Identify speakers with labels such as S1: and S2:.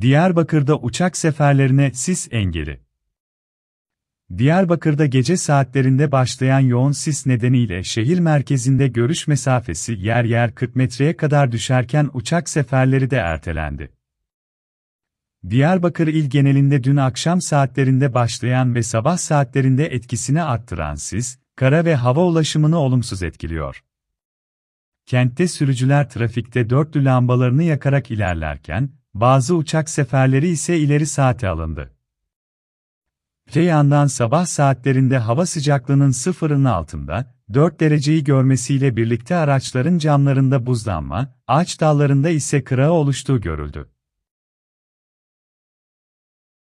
S1: Diyarbakır'da uçak seferlerine sis engeli. Diyarbakır'da gece saatlerinde başlayan yoğun sis nedeniyle şehir merkezinde görüş mesafesi yer yer 40 metreye kadar düşerken uçak seferleri de ertelendi. Diyarbakır il genelinde dün akşam saatlerinde başlayan ve sabah saatlerinde etkisini arttıran sis, kara ve hava ulaşımını olumsuz etkiliyor. Kentte sürücüler trafikte dörtlü lambalarını yakarak ilerlerken, bazı uçak seferleri ise ileri saate alındı. Öte yandan sabah saatlerinde hava sıcaklığının sıfırın altında, 4 dereceyi görmesiyle birlikte araçların camlarında buzlanma, ağaç dallarında ise kırağı oluştuğu görüldü.